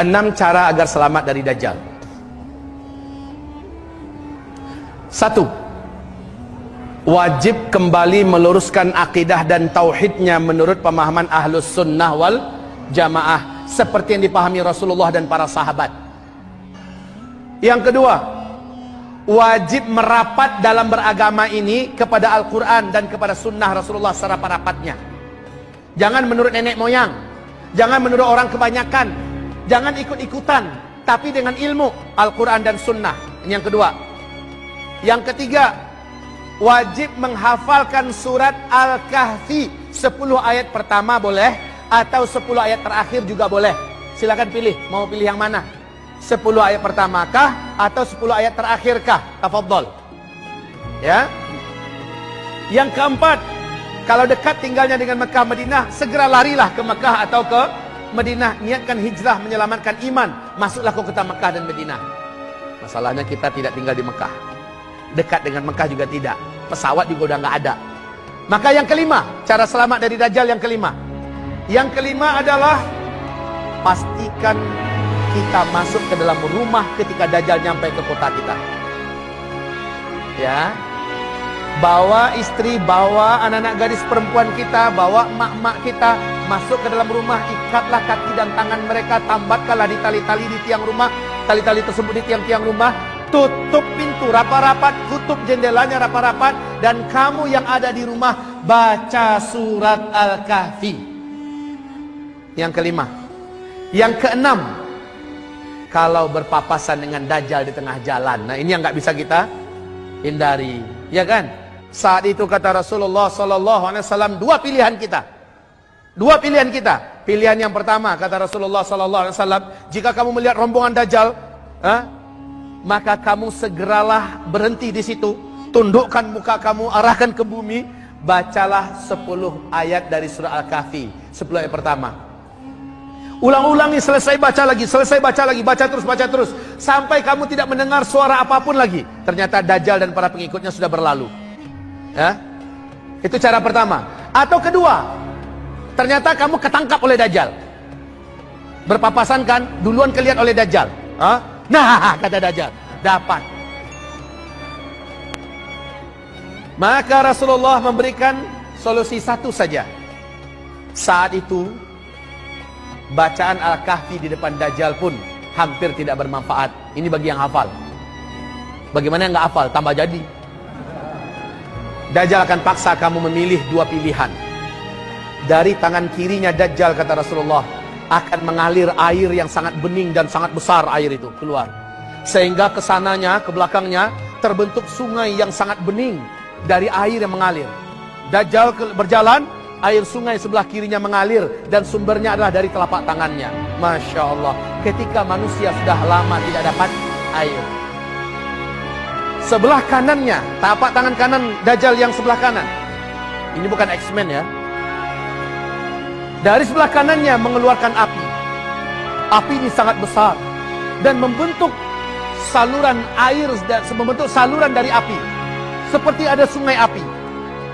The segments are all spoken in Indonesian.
Enam cara agar selamat dari Dajjal. 1. Wajib kembali meluruskan akidah dan tauhidnya menurut pemahaman Ahlus Sunnah wal Jamaah seperti yang dipahami Rasulullah dan para sahabat. Yang kedua, wajib merapat dalam beragama ini kepada Al-Quran dan kepada Sunnah Rasulullah serapa-rapatnya. Jangan menurut nenek moyang, jangan menurut orang kebanyakan, jangan ikut-ikutan, tapi dengan ilmu Al-Quran dan Sunnah. Ini yang kedua. Yang ketiga, wajib menghafalkan surat Al-Kahfi 10 ayat pertama boleh, atau 10 ayat terakhir juga boleh. Silakan pilih, mau pilih yang mana? 10 ayat pertama kah atau 10 ayat terakhir kah? Tafadhol. Ya. Yang keempat, kalau dekat tinggalnya dengan Mekah Madinah, segera larilah ke Mekah atau ke Madinah, niatkan hijrah menyelamatkan iman, masuklah ke kota Mekah dan Madinah. Masalahnya kita tidak tinggal di Mekah, dekat dengan Mekah juga tidak, pesawat juga udah nggak ada. Maka yang kelima, cara selamat dari Dajjal yang kelima. Yang kelima adalah pastikan kita masuk ke dalam rumah ketika Dajjal nyampe ke kota kita. Ya, bawa istri, bawa anak-anak gadis perempuan kita, bawa mak-mak kita masuk ke dalam rumah, ikatlah kaki dan tangan mereka, tambatkanlah di tali-tali di tiang rumah, tali-tali tersebut di tiang-tiang rumah, tutup pintu rapat-rapat, tutup jendelanya rapat-rapat, dan kamu yang ada di rumah baca surat Al-Kahfi. Yang kelima. Yang keenam, kalau berpapasan dengan Dajjal di tengah jalan, nah ini yang nggak bisa kita hindari, ya kan? Saat itu kata Rasulullah SAW, dua pilihan kita. Dua pilihan kita. Pilihan yang pertama kata Rasulullah SAW, jika kamu melihat rombongan Dajjal, maka kamu segeralah berhenti di situ, tundukkan muka kamu, arahkan ke bumi, bacalah 10 ayat dari surah Al-Kahfi, 10 ayat pertama. Ulang-ulangi, selesai baca lagi, baca terus, sampai kamu tidak mendengar suara apapun lagi. Ternyata Dajjal dan para pengikutnya sudah berlalu. Ya, itu cara pertama. Atau kedua, ternyata kamu ketangkap oleh Dajjal. Berpapasan kan, duluan kelihat oleh Dajjal. Nah, kata Dajjal, dapat. Maka Rasulullah memberikan solusi satu saja. Saat itu bacaan Al-Kahfi di depan Dajjal pun hampir tidak bermanfaat. Ini bagi yang hafal. Bagaimana yang nggak hafal? Tambah jadi. Dajjal akan paksa kamu memilih dua pilihan. Dari tangan kirinya Dajjal, kata Rasulullah, akan mengalir air yang sangat bening dan sangat besar air itu keluar. Sehingga kesananya, ke belakangnya, terbentuk sungai yang sangat bening dari air yang mengalir. Dajjal berjalan, air sungai sebelah kirinya mengalir, dan sumbernya adalah dari telapak tangannya. Masya Allah, ketika manusia sudah lama tidak dapat air. Sebelah kanannya, telapak tangan kanan Dajjal yang sebelah kanan. Ini bukan X-Men ya. Dari sebelah kanannya mengeluarkan api. Api ini sangat besar dan membentuk saluran air, membentuk saluran dari api. Seperti ada sungai api.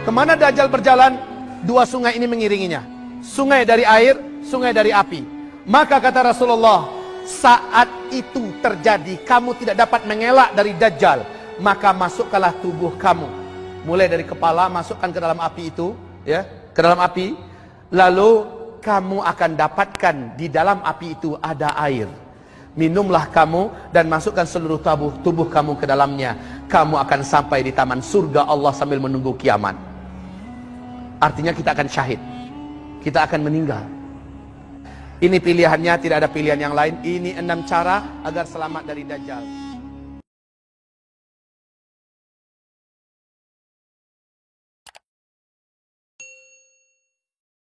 Kemana Dajjal berjalan, dua sungai ini mengiringinya. Sungai dari air, sungai dari api. Maka kata Rasulullah, saat itu terjadi, kamu tidak dapat mengelak dari Dajjal, maka masukkanlah tubuh kamu. Mulai dari kepala, masukkan ke dalam api itu, ya, ke dalam api. Lalu kamu akan dapatkan di dalam api itu ada air. Minumlah kamu dan masukkan seluruh tubuh kamu ke dalamnya. Kamu akan sampai di taman surga Allah sambil menunggu kiamat. Artinya kita akan syahid. Kita akan meninggal. Ini pilihannya, tidak ada pilihan yang lain. Ini 6 cara agar selamat dari Dajjal.